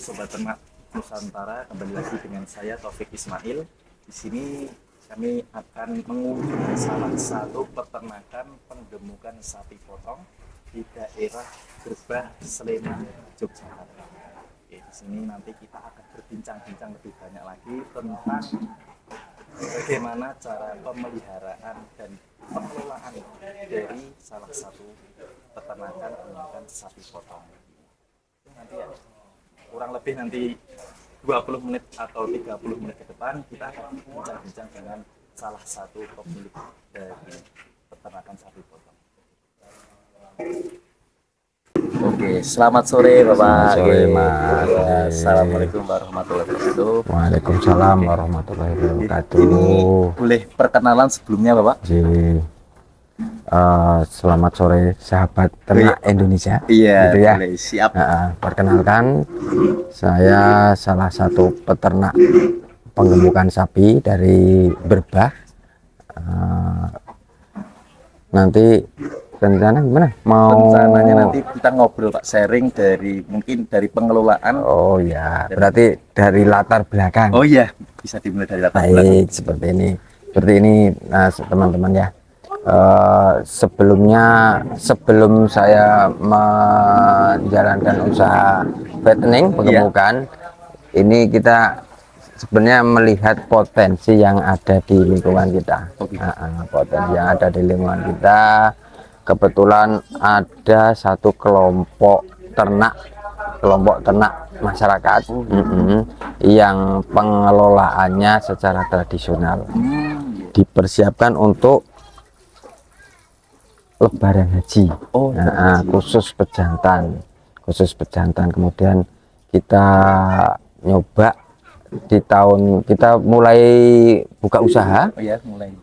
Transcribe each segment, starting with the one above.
Sobat Ternak Nusantara, kembali lagi dengan saya Taufik Ismail. Di sini kami akan mengunjungi salah satu peternakan penggemukan sapi potong di daerah Gerbah, Sleman, Yogyakarta. Oke, di sini nanti kita akan berbincang-bincang lebih banyak lagi tentang bagaimana cara pemeliharaan dan pengelolaan dari salah satu peternakan penggemukan sapi potong. Nanti ya, kurang lebih nanti 20 menit atau 30 menit ke depan kita akan bincang-bincang dengan salah satu pemilik dari peternakan sapi potong. Oke, selamat sore Bapak. Selamat sore Mas. Assalamualaikum warahmatullahi wabarakatuh. Waalaikumsalam warahmatullahi wabarakatuh. Ini boleh perkenalan sebelumnya Bapak? Selamat sore sahabat ternak Indonesia. Iya, gitu ya. boleh, siap. Perkenalkan, saya salah satu peternak penggemukan sapi dari Berbah. Nanti rencana gimana? Rencananya nanti kita ngobrol Pak, sharing dari mungkin dari pengelolaan. Oh ya, berarti dari latar belakang. Oh iya, bisa dimulai dari latar belakang. Baik, seperti ini. Nah, teman-teman ya. Sebelum saya menjalankan usaha fattening penggemukan, ini kita sebenarnya melihat potensi yang ada di lingkungan kita. Potensi yang ada di lingkungan kita, kebetulan ada satu kelompok ternak masyarakat yang pengelolaannya secara tradisional dipersiapkan untuk Lebaran haji. Khusus pejantan. Kemudian kita nyoba di tahun kita mulai buka usaha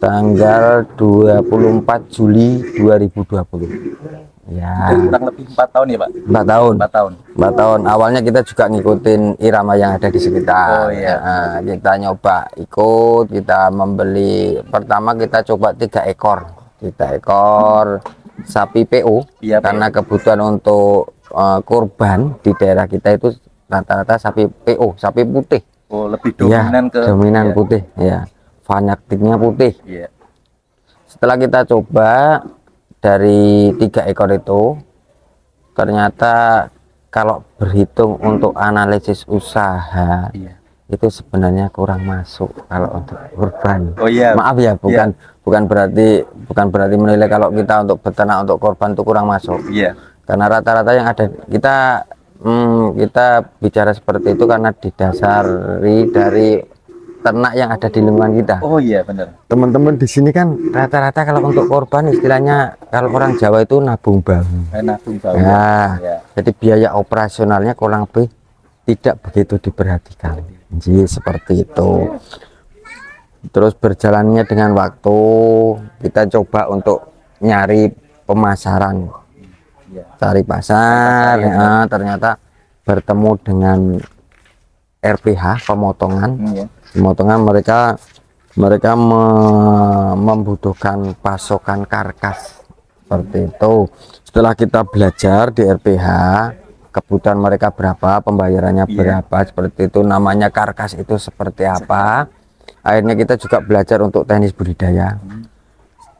tanggal 24 Juli 2020 ya. Kurang lebih 4 tahun ya Pak? 4 tahun. Awalnya kita juga ngikutin irama yang ada di sekitar. Kita nyoba ikut, kita membeli, pertama kita coba 3 ekor sapi PO, karena kebutuhan untuk kurban di daerah kita itu rata-rata sapi PO, sapi putih. Lebih dominan dominan putih ya, fanatiknya putih. Setelah kita coba dari 3 ekor itu, ternyata kalau berhitung untuk analisis usaha itu sebenarnya kurang masuk kalau untuk kurban. Maaf ya, bukan berarti menilai kalau kita untuk beternak untuk korban itu kurang masuk. Karena rata-rata yang ada kita bicara seperti itu karena didasari dari ternak yang ada di lingkungan kita. Benar. Teman-teman di sini kan rata-rata kalau untuk korban istilahnya kalau orang Jawa itu nabung bahu. Jadi biaya operasionalnya kurang lebih tidak begitu diperhatikan. Jadi seperti itu. Terus berjalannya dengan waktu, kita coba untuk nyari pemasaran, cari pasar. Ternyata bertemu dengan RPH pemotongan. Mereka membutuhkan pasokan karkas seperti itu. Setelah kita belajar di RPH, kebutuhan mereka berapa, pembayarannya berapa, seperti itu, namanya karkas itu seperti apa. Akhirnya kita juga belajar untuk teknis budidaya.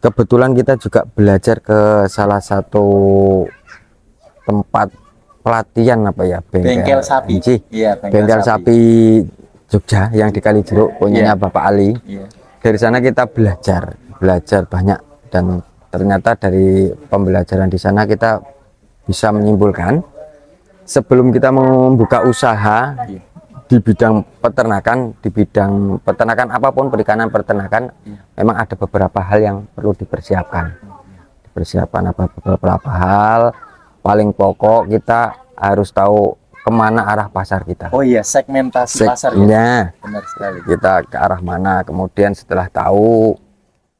Kebetulan kita juga belajar ke salah satu tempat pelatihan bengkel sapi. Bengkel sapi Jogja yang di Kalijeruk, punyanya Bapak Ali. Dari sana kita belajar banyak, dan ternyata dari pembelajaran di sana kita bisa menyimpulkan sebelum kita membuka usaha di bidang peternakan apapun, perikanan, peternakan, memang ada beberapa hal yang perlu dipersiapkan. Beberapa hal paling pokok, kita harus tahu kemana arah pasar kita. Segmentasi pasarnya. Benar sekali. Kita ke arah mana, kemudian setelah tahu,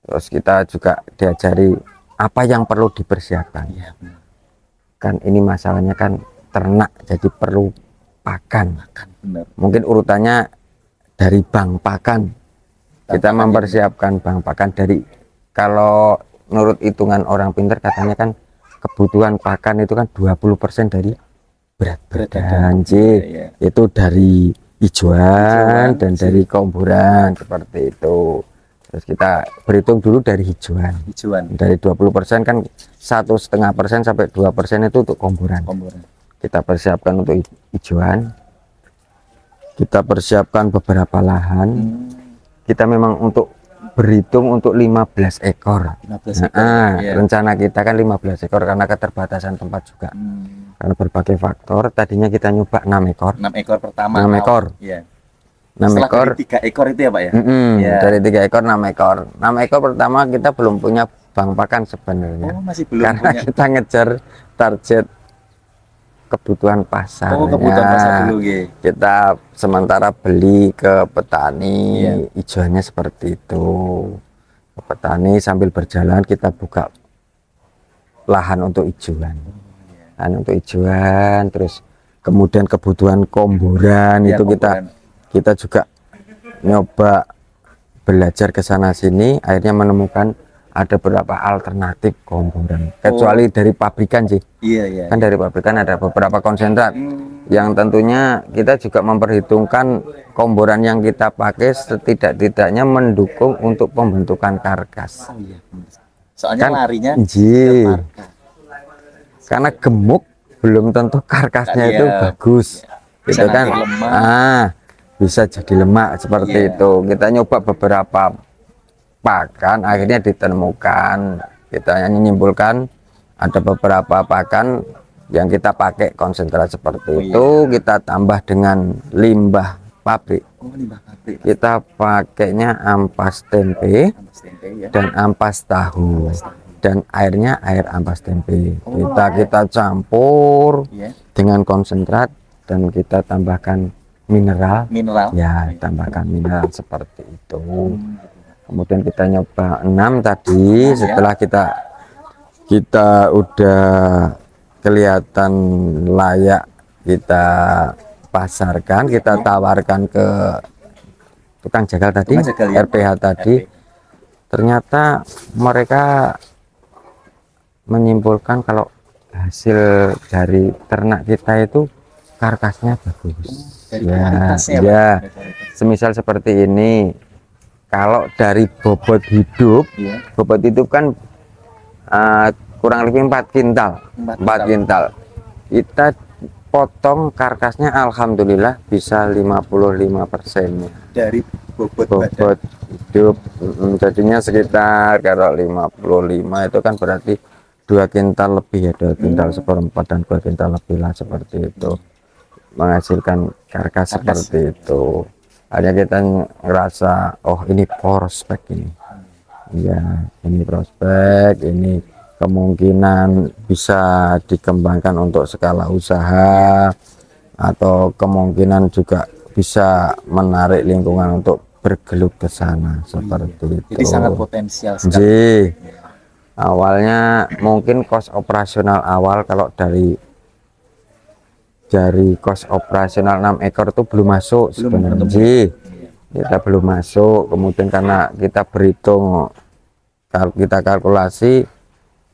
terus kita juga diajari apa yang perlu dipersiapkan. Kan ini masalahnya kan ternak, jadi perlu pakan. Mungkin urutannya dari bank pakan. Kita mempersiapkan bank pakan dari, kalau menurut hitungan orang pintar katanya kan kebutuhan pakan itu kan 20% dari berat Berat badan, Ji. ya. Itu dari hijauan dan dari komburan seperti itu. Terus kita berhitung dulu dari hijauan. Dari 20% kan 1,5% sampai 2% itu untuk komburan. Kita persiapkan untuk hijauan. Kita persiapkan beberapa lahan. Kita memang untuk berhitung untuk 15 ekor. 15 ekor. Rencana kita kan 15 ekor karena keterbatasan tempat juga. Karena berbagai faktor, tadinya kita nyoba 6 ekor. 6 ekor pertama. 6 ekor. 6 ekor. Dari 3 ekor itu ya, Pak ya? Dari 3 ekor 6 ekor. 6 ekor pertama kita belum punya bank pakan sebenarnya. Masih belum karena punya. Kita ngejar target kebutuhan pasar. Kebutuhan pasar dulu, kita sementara beli ke petani, hijauannya seperti itu. Ke petani sambil berjalan kita buka lahan untuk hijauan. Lahan untuk hijauan, terus kemudian kebutuhan komburan itu kita juga nyoba belajar ke sana sini, akhirnya menemukan ada beberapa alternatif komburan. Kecuali dari pabrikan sih. Kan dari pabrikan ada beberapa konsentrat yang tentunya kita juga memperhitungkan komburan yang kita pakai setidak-tidaknya mendukung untuk pembentukan karkas. Soalnya kan larinya karena gemuk belum tentu karkasnya itu bagus. Gitu kan. Bisa jadi lemak seperti itu. Kita nyoba beberapa pakan, akhirnya ditemukan, kita menyimpulkan ada beberapa pakan yang kita pakai konsentrat seperti itu. Kita tambah dengan limbah pabrik. Kita pakainya ampas tempe dan ampas tahu dan airnya air ampas tempe. Kita campur dengan konsentrat dan kita tambahkan mineral ya, tambahkan mineral seperti itu. Kemudian kita nyoba 6 tadi. Setelah kita udah kelihatan layak, kita pasarkan, kita tawarkan ke tukang jagal tadi, RPH tadi. Ternyata mereka menyimpulkan kalau hasil dari ternak kita itu karkasnya bagus. Semisal seperti ini, kalau dari bobot hidup, bobot hidup kan kurang lebih 4 kintal. 4 kintal. Kita potong karkasnya alhamdulillah bisa 55% dari bobot hidup. Jadinya sekitar kalau 55 itu kan berarti 2 kintal lebih ya, 2 kintal seperempat dan 2 kintal lebih lah seperti itu. Menghasilkan karkas seperti itu. Hanya kita ngerasa oh ini prospek ini. Ya, ini prospek, ini kemungkinan bisa dikembangkan untuk skala usaha atau kemungkinan juga bisa menarik lingkungan untuk bergelut ke sana seperti itu. Jadi sangat potensial sekali. Awalnya mungkin kos operasional awal kalau dari kos operasional 6 ekor itu belum masuk sebenarnya. Kita belum masuk. Kemudian karena kita berhitung, kalau kita kalkulasi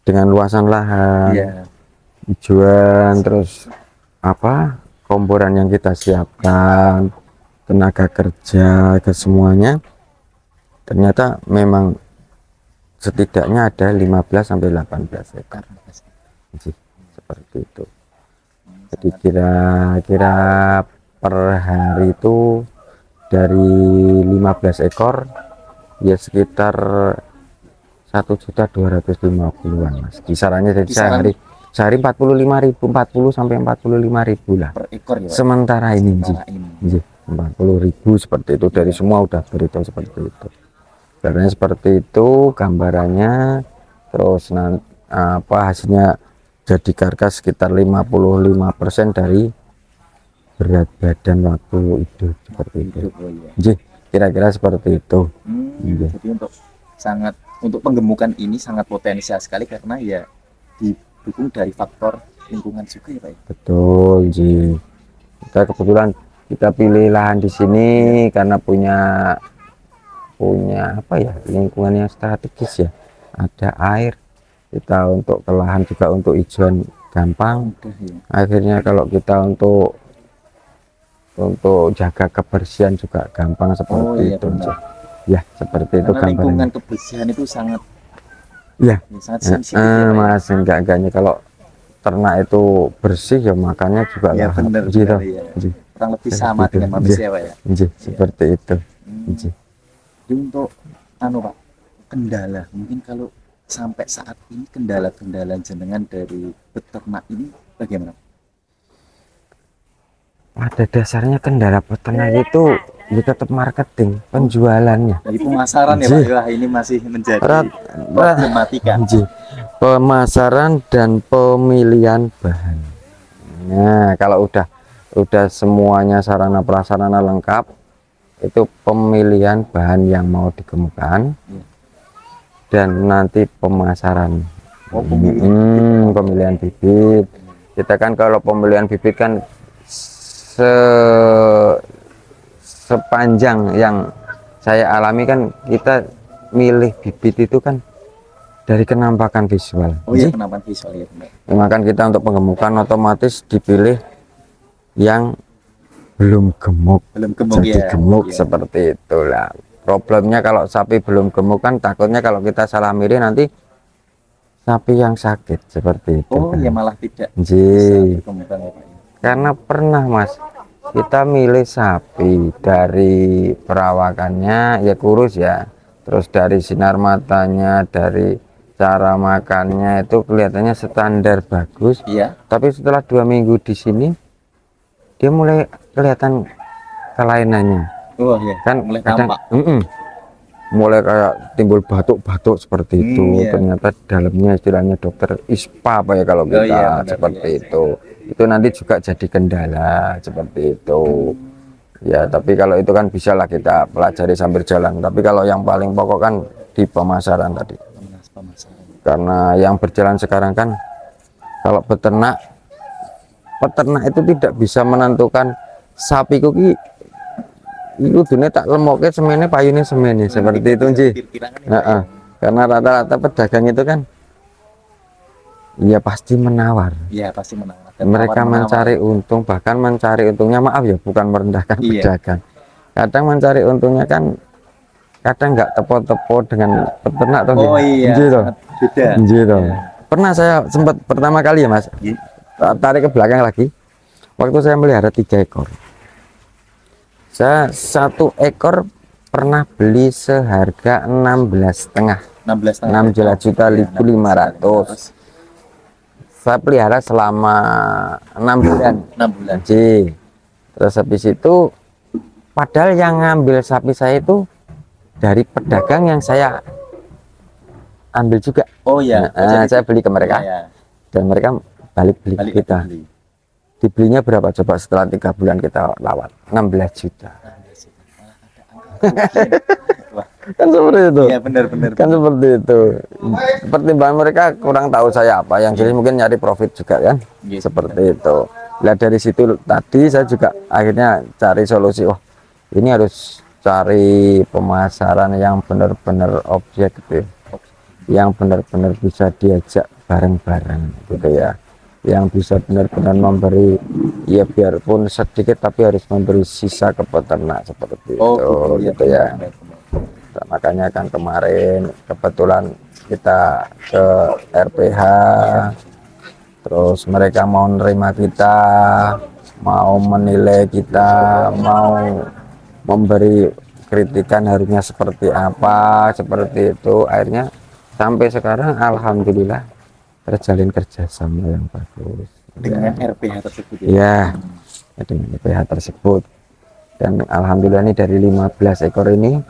dengan luasan lahan, hijauan, terus komporan yang kita siapkan, tenaga kerja, ke semuanya, ternyata memang setidaknya ada 15 sampai 18 ekor. Seperti itu. Jadi kira-kira per hari itu dari 15 ekor ya sekitar 1.250.000-an Mas. Kisarannya jadi sehari 45.000, 40 sampai 45.000 lah per ekor ya, sementara ini. 40.000 seperti itu, dari semua udah berhitung seperti itu. Karena seperti itu gambarannya. Terus hasilnya jadi karkas sekitar 55% dari berat badan waktu hidup seperti itu. Kira-kira seperti itu. Jadi untuk penggemukan ini sangat potensial sekali karena ya didukung dari faktor lingkungan juga ya Pak. Betul, Ji. Kita kebetulan kita pilih lahan di sini karena punya lingkungan yang strategis ya. Ada air. Kita untuk ke lahan juga untuk hijauan gampang. Mudah ya. Akhirnya kalau kita untuk jaga kebersihan juga gampang seperti iya, itu. benar. Ya, seperti itu Karena lingkungan gambarnya. kebersihan itu sangat Ya, sangat sensitif ya, Pak, ya. Mas, enggaknya kalau ternak itu bersih ya makannya juga Ya, lahap. benar, Gitu. benar, ya. Nggih. Kurang lebih Seperti sama itu. dengan manusia, Pak ya. Nggih, seperti itu. Hmm. Nggih. Jadi untuk Pak, kendala mungkin kalau sampai saat ini kendala-kendala jenengan dari peternak ini bagaimana? Pada dasarnya kendala peternak itu ya tetap marketing, penjualannya. Dari pemasaran ya, Pak. Wah, ini masih menjadi problematika. Pemasaran dan pemilihan bahan. Nah, kalau udah semuanya sarana prasarana lengkap, itu pemilihan bahan yang mau digemukkan dan nanti pemasaran. Pemilihan bibit. Kita kan kalau pemilihan bibit kan sepanjang yang saya alami kan kita milih bibit itu kan dari kenampakan visual. Oh iya, penampakan visual ya, benar. Makan kita untuk penggemukan otomatis dipilih yang belum gemuk, jadi ya. gemuk seperti itulah. Problemnya kalau sapi belum gemuk kan takutnya kalau kita salah milih nanti sapi yang sakit seperti itu. Oh kan. ya, malah tidak bisa berkembang ya, Pak. Karena pernah Mas, kita milih sapi dari perawakannya ya kurus ya, terus dari sinar matanya, dari cara makannya itu kelihatannya standar bagus. Iya. Tapi setelah 2 minggu di sini dia mulai kelihatan kelainannya. Oh iya, Kan mulai kadang tampak. mulai kayak timbul batuk-batuk seperti itu. Iya. Ternyata dalamnya istilahnya dokter ISPA apa ya kalau kita iya, benar, seperti iya. itu nanti juga jadi kendala seperti itu. Ya, tapi kalau itu kan bisa lah kita pelajari sambil jalan. Tapi kalau yang paling pokok kan di pemasaran tadi. Karena yang berjalan sekarang kan kalau peternak itu tidak bisa menentukan sapi kuki itu dunia tak lemoke semene payune semene seperti itu nggih. Karena rata-rata pedagang itu kan ya pasti menawar. Iya, pasti menawar. Mereka mencari untung, bahkan mencari untungnya, maaf ya, bukan merendahkan pedagang. Kadang mencari untungnya kan kadang nggak tepo-tepo dengan peternak toh. Oh iya, beda. Gitu. Pernah saya sempat pertama kali ya Mas, tarik ke belakang lagi, waktu saya melihara 3 ekor, saya 1 ekor pernah beli seharga 16,5, 16.500.000. Saya pelihara selama 6 bulan. 6 bulan. Terus habis itu padahal yang ngambil sapi saya itu dari pedagang yang saya ambil juga. Oh ya. Saya beli ke mereka. Dan mereka balik beli kita. Dibelinya berapa coba setelah 3 bulan kita lawat? 16 juta. Kan seperti itu. Iya, benar. Kan seperti itu. Pertimbangan mereka kurang tahu saya apa, yang jelas mungkin nyari profit juga kan. Seperti itu. Lihat dari situ tadi saya juga akhirnya cari solusi. Oh, ini harus cari pemasaran yang benar-benar objektif, yang benar-benar bisa diajak bareng-bareng gitu ya, yang bisa benar-benar memberi ya biarpun sedikit tapi harus memberi sisa ke peternak seperti itu gitu ya. Nah, makanya kan kemarin kebetulan kita ke RPH, terus mereka mau nerima kita, mau menilai kita, mau memberi kritikan harusnya seperti apa, seperti itu. Akhirnya sampai sekarang alhamdulillah terjalin kerjasama yang bagus dengan RPH tersebut ya, dengan RPH tersebut. Dan alhamdulillah ini dari 15 ekor ini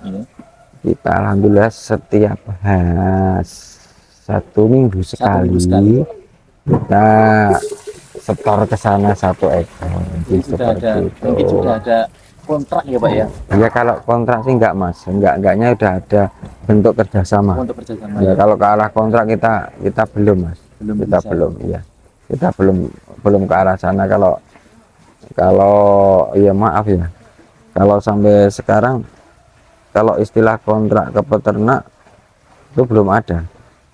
kita alhamdulillah setiap 1 minggu sekali kita setor ke sana 1 ekor. Mungkin sudah ada kontrak ya Pak ya? Ya kalau kontrak sih enggak Mas, enggaknya udah ada bentuk kerjasama. Ya kalau ke arah kontrak kita belum Mas, kita belum ke arah sana. Kalau ya maaf ya, kalau sampai sekarang kalau istilah kontrak ke peternak itu belum ada.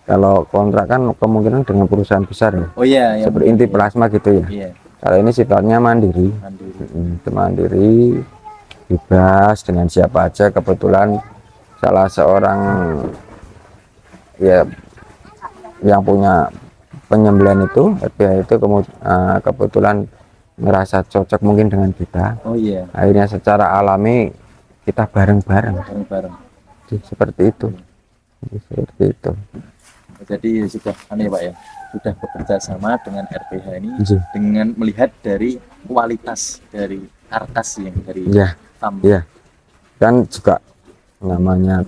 Kalau kontrak kan kemungkinan dengan perusahaan besar ya. Oh iya, yang Seperti Inti Plasma gitu ya. iya, Kalau ini sifatnya mandiri. mandiri. Itu mandiri, bebas dengan siapa aja. Kebetulan salah seorang ya yang punya penyembelihan itu RPH itu kebetulan ngerasa cocok mungkin dengan kita. Oh iya, Akhirnya secara alami kita bareng-bareng. bareng-bareng. Seperti itu. Seperti itu. Jadi sudah aneh Pak ya, sudah bekerja sama dengan RPH ini Iya. dengan melihat dari kualitas dari karkas yang dari Iya. tam. Iya. Kan juga namanya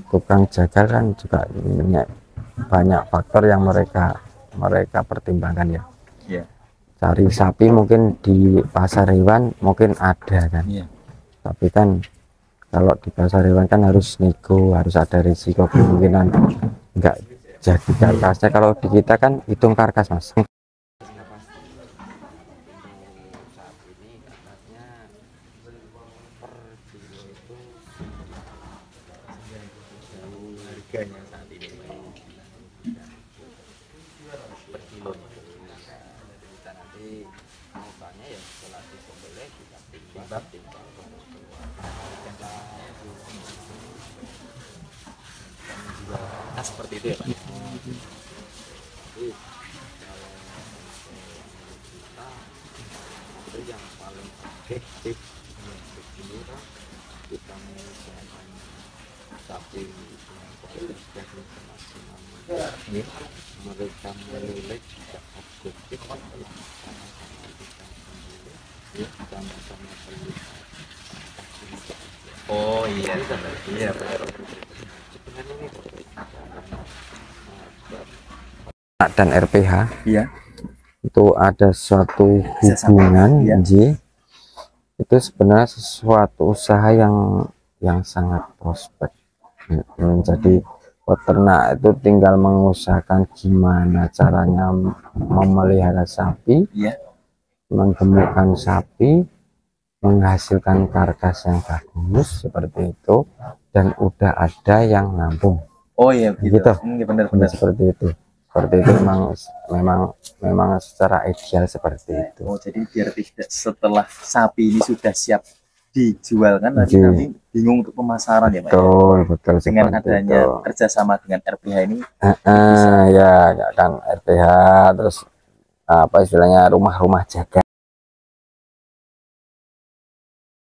tukang jagal kan juga banyak faktor yang mereka pertimbangkan ya. Iya. Cari sapi mungkin di pasar hewan mungkin ada kan. Iya. Tapi kan kalau di pasar hewan kan harus nego, harus ada risiko kemungkinan enggak jadi karkasnya. Kalau di kita kan hitung karkas mas. Harganya saat ini per kilo. Kita nanti mukanya ya setelah disembelih kita timbang Nah, seperti itu ya Pak. itu yang paling efektif kita mengusahakan sapi dengan kualitas teknik maksimal. Mereka menilai juga objektif sama-sama kita sendiri, sama-sama terlihat. Oh iya, iya benar. Dan RPH Iya. itu ada suatu hubungan Iya. itu sebenarnya sesuatu usaha yang sangat prospek. Jadi peternak itu tinggal mengusahakan gimana caranya memelihara sapi, Iya. menggemukkan sapi, menghasilkan karkas yang bagus seperti itu, dan udah ada yang nampung. Oh iya begitu. Gitu. Iya benar-benar. Seperti itu memang secara ideal seperti itu. Oh jadi biar tidak setelah sapi ini sudah siap dijual kan nanti Iya. kami bingung untuk pemasaran ya Pak. Betul Dengan seperti adanya itu. kerjasama dengan RPH ini. Ya kan RPH terus apa istilahnya rumah-rumah jaga